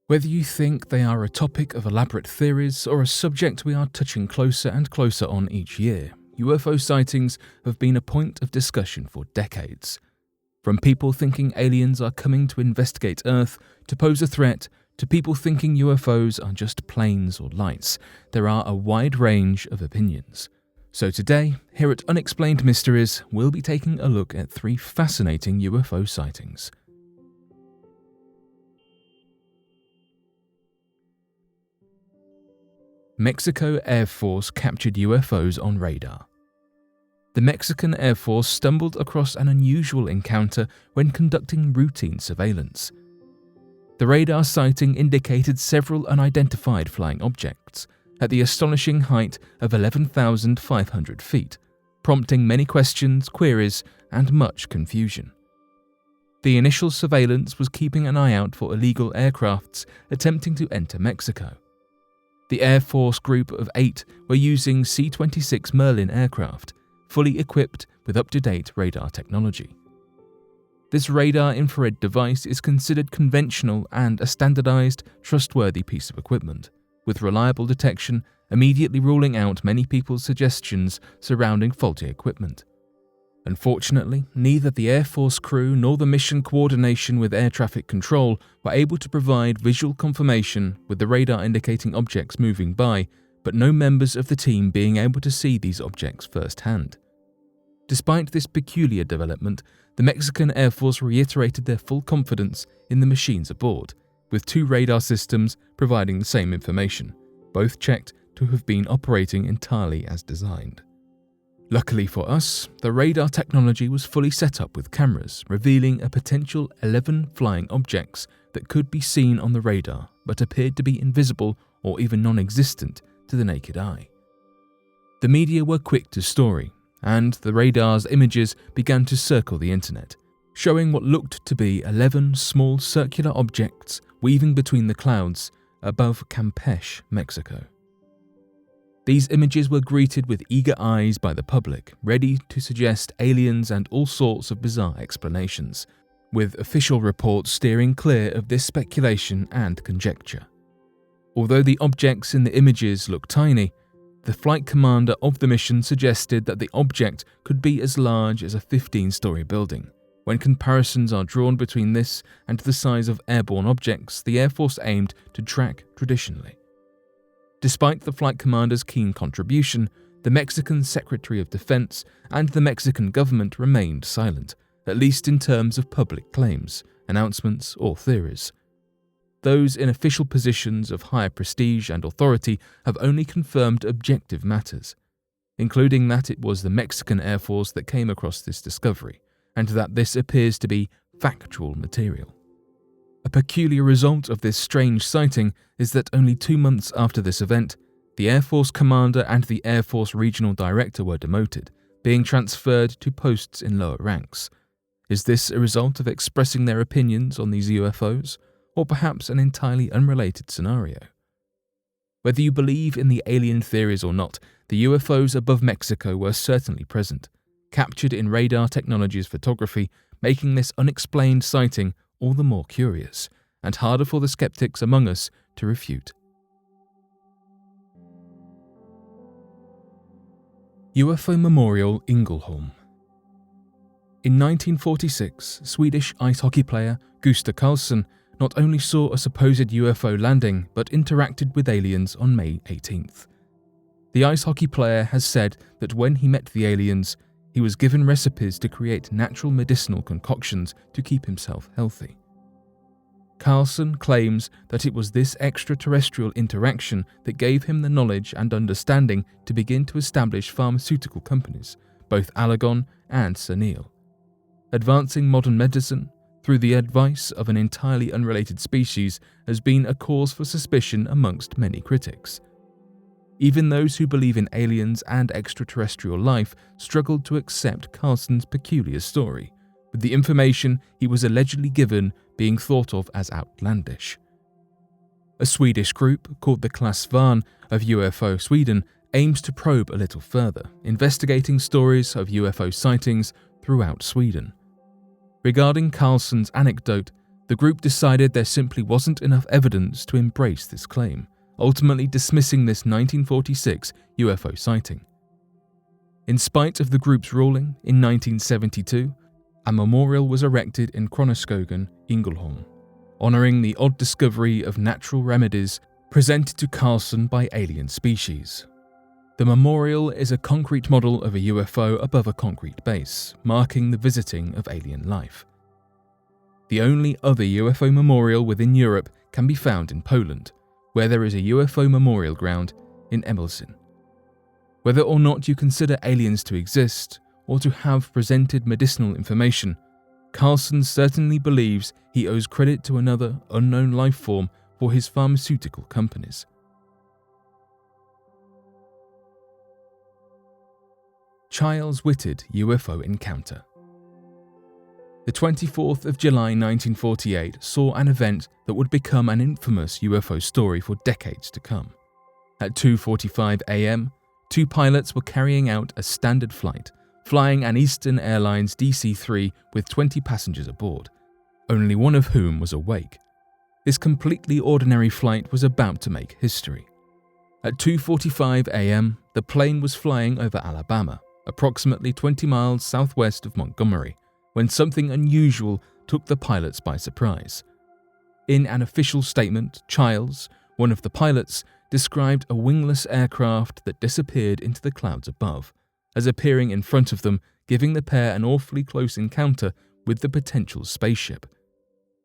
Whether you think they are a topic of elaborate theories or a subject we are touching closer and closer on each year, UFO sightings have been a point of discussion for decades. From people thinking aliens are coming to investigate Earth to pose a threat, to people thinking UFOs are just planes or lights, there are a wide range of opinions. So today, here at Unexplained Mysteries, we'll be taking a look at 3 fascinating UFO sightings. Mexico Air Force captured UFOs on radar. The Mexican Air Force stumbled across an unusual encounter when conducting routine surveillance. The radar sighting indicated several unidentified flying objects at the astonishing height of 11,500 feet, prompting many questions, queries, and much confusion. The initial surveillance was keeping an eye out for illegal aircrafts attempting to enter Mexico. The Air Force group of 8 were using C-26 Merlin aircraft, fully equipped with up-to-date radar technology. This radar infrared device is considered conventional and a standardized, trustworthy piece of equipment, with reliable detection immediately ruling out many people's suggestions surrounding faulty equipment. Unfortunately, neither the Air Force crew nor the mission coordination with air traffic control were able to provide visual confirmation with the radar indicating objects moving by, but no members of the team being able to see these objects firsthand. Despite this peculiar development, the Mexican Air Force reiterated their full confidence in the machines aboard, with 2 radar systems providing the same information, both checked to have been operating entirely as designed. Luckily for us, the radar technology was fully set up with cameras, revealing a potential 11 flying objects that could be seen on the radar but appeared to be invisible or even non-existent to the naked eye. The media were quick to story, and the radar's images began to circle the internet, showing what looked to be 11 small circular objects weaving between the clouds above Campeche, Mexico. These images were greeted with eager eyes by the public, ready to suggest aliens and all sorts of bizarre explanations, with official reports steering clear of this speculation and conjecture. Although the objects in the images looked tiny, the flight commander of the mission suggested that the object could be as large as a 15-story building. When comparisons are drawn between this and the size of airborne objects the Air Force aimed to track traditionally. Despite the flight commander's keen contribution, the Mexican Secretary of Defense and the Mexican government remained silent, at least in terms of public claims, announcements, or theories. Those in official positions of higher prestige and authority have only confirmed objective matters, including that it was the Mexican Air Force that came across this discovery, and that this appears to be factual material. A peculiar result of this strange sighting is that only 2 months after this event, the Air Force commander and the Air Force regional director were demoted, being transferred to posts in lower ranks. Is this a result of expressing their opinions on these UFOs, or perhaps an entirely unrelated scenario? Whether you believe in the alien theories or not, the UFOs above Mexico were certainly present, captured in radar technology's photography, making this unexplained sighting all the more curious, and harder for the skeptics among us to refute. UFO Memorial, Ängelholm. In 1946, Swedish ice hockey player Gustav Karlsson not only saw a supposed UFO landing but interacted with aliens on May 18th. The ice hockey player has said that when he met the aliens, he was given recipes to create natural medicinal concoctions to keep himself healthy. Karlsson claims that it was this extraterrestrial interaction that gave him the knowledge and understanding to begin to establish pharmaceutical companies, both Allergon and Senil. Advancing modern medicine, through the advice of an entirely unrelated species, has been a cause for suspicion amongst many critics. Even those who believe in aliens and extraterrestrial life struggled to accept Karlsson's peculiar story, with the information he was allegedly given being thought of as outlandish. A Swedish group called the Class Van of UFO Sweden aims to probe a little further, investigating stories of UFO sightings throughout Sweden. Regarding Karlsson's anecdote, The group decided there simply wasn't enough evidence to embrace this claim, ultimately dismissing this 1946 UFO sighting. In spite of the group's ruling, in 1972, a memorial was erected in Kronoskogen, Ängelholm, honouring the odd discovery of natural remedies presented to Carlson by alien species. The memorial is a concrete model of a UFO above a concrete base, marking the visiting of alien life. The only other UFO memorial within Europe can be found in Poland, where there is a UFO memorial ground in Emilsyn. Whether or not you consider aliens to exist or to have presented medicinal information, Carlson certainly believes he owes credit to another unknown life form for his pharmaceutical companies. Childswitted UFO Encounter. The 24th of July 1948 saw an event that would become an infamous UFO story for decades to come. At 2:45 a.m., two pilots were carrying out a standard flight, flying an Eastern Airlines DC-3 with 20 passengers aboard, only one of whom was awake. This completely ordinary flight was about to make history. At 2:45 a.m., the plane was flying over Alabama, approximately 20 miles southwest of Montgomery, when something unusual took the pilots by surprise. In an official statement, Childs, one of the pilots, described a wingless aircraft that disappeared into the clouds above, as appearing in front of them, giving the pair an awfully close encounter with the potential spaceship.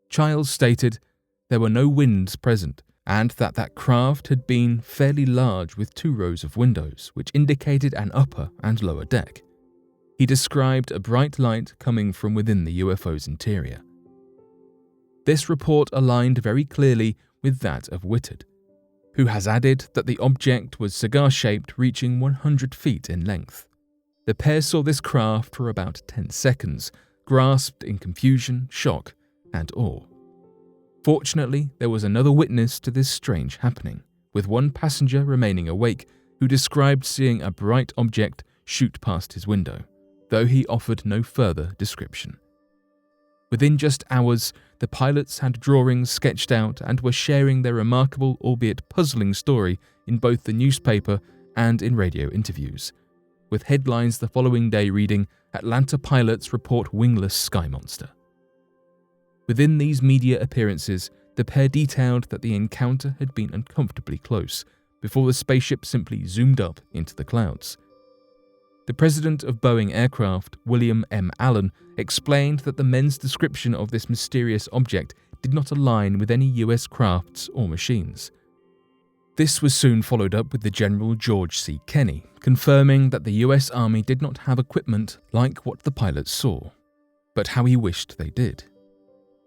Childs stated there were no winds present, and that craft had been fairly large with 2 rows of windows, which indicated an upper and lower deck. He described a bright light coming from within the UFO's interior. This report aligned very clearly with that of Whitted, who has added that the object was cigar-shaped, reaching 100 feet in length. The pair saw this craft for about 10 seconds, grasped in confusion, shock, and awe. Fortunately, there was another witness to this strange happening, with one passenger remaining awake who described seeing a bright object shoot past his window, though he offered no further description. Within just hours, the pilots had drawings sketched out and were sharing their remarkable, albeit puzzling story in both the newspaper and in radio interviews, with headlines the following day reading, "Atlanta pilots report wingless sky monster." Within these media appearances, the pair detailed that the encounter had been uncomfortably close before the spaceship simply zoomed up into the clouds. The president of Boeing Aircraft, William M. Allen, explained that the men's description of this mysterious object did not align with any US crafts or machines. This was soon followed up with the General George C. Kenney, confirming that the US Army did not have equipment like what the pilots saw, but how he wished they did.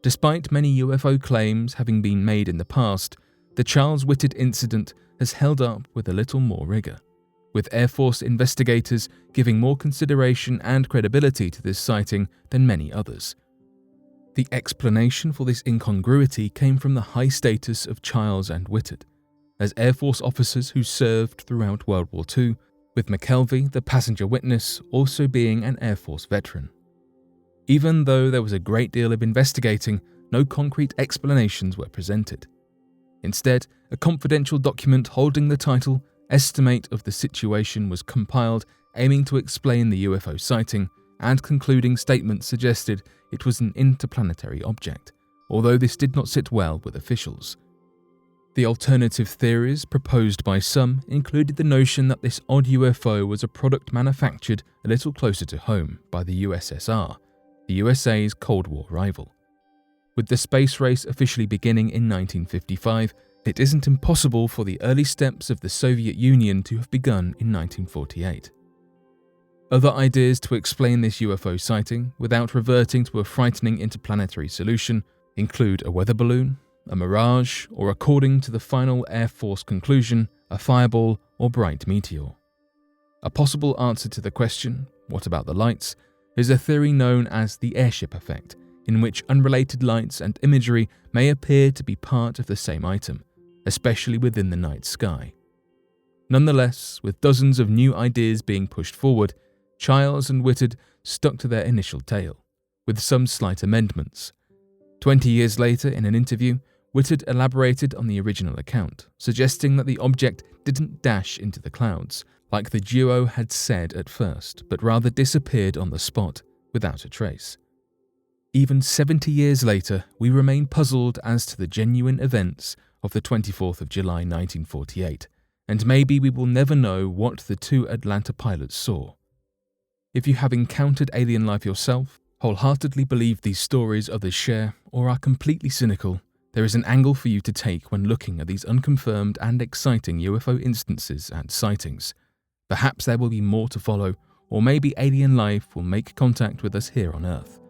Despite many UFO claims having been made in the past, the Childswitted incident has held up with a little more rigor, with Air Force investigators giving more consideration and credibility to this sighting than many others. The explanation for this incongruity came from the high status of Childs and Whitted, as Air Force officers who served throughout World War II, with McKelvey, the passenger witness, also being an Air Force veteran. Even though there was a great deal of investigating, no concrete explanations were presented. Instead, a confidential document holding the title "Estimate of the Situation" was compiled, aiming to explain the UFO sighting, and concluding statements suggested it was an interplanetary object, although this did not sit well with officials. The alternative theories proposed by some included the notion that this odd UFO was a product manufactured a little closer to home by the USSR, the USA's Cold War rival. With the space race officially beginning in 1955, it isn't impossible for the early steps of the Soviet Union to have begun in 1948. Other ideas to explain this UFO sighting, without reverting to a frightening interplanetary solution, include a weather balloon, a mirage, or according to the final Air Force conclusion, a fireball or bright meteor. A possible answer to the question, what about the lights, is a theory known as the airship effect, in which unrelated lights and imagery may appear to be part of the same item, especially within the night sky. Nonetheless, with dozens of new ideas being pushed forward, Childs and Whitted stuck to their initial tale, with some slight amendments. 20 years later, in an interview, Whittard elaborated on the original account, suggesting that the object didn't dash into the clouds, like the duo had said at first, but rather disappeared on the spot, without a trace. Even 70 years later, we remain puzzled as to the genuine events of the 24th of July 1948, and maybe we will never know what the two Atlanta pilots saw. If you have encountered alien life yourself, wholeheartedly believe these stories others share, or are completely cynical, there is an angle for you to take when looking at these unconfirmed and exciting UFO instances and sightings. Perhaps there will be more to follow, or maybe alien life will make contact with us here on Earth.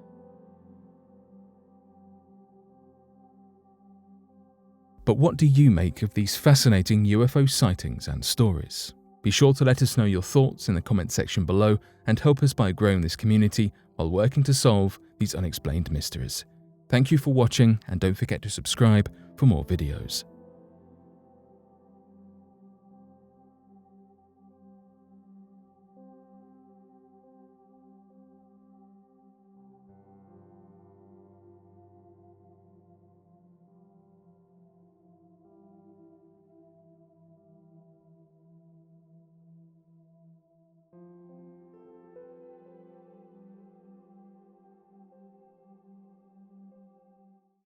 But what do you make of these fascinating UFO sightings and stories? Be sure to let us know your thoughts in the comment section below and help us by growing this community while working to solve these unexplained mysteries. Thank you for watching, and don't forget to subscribe for more videos.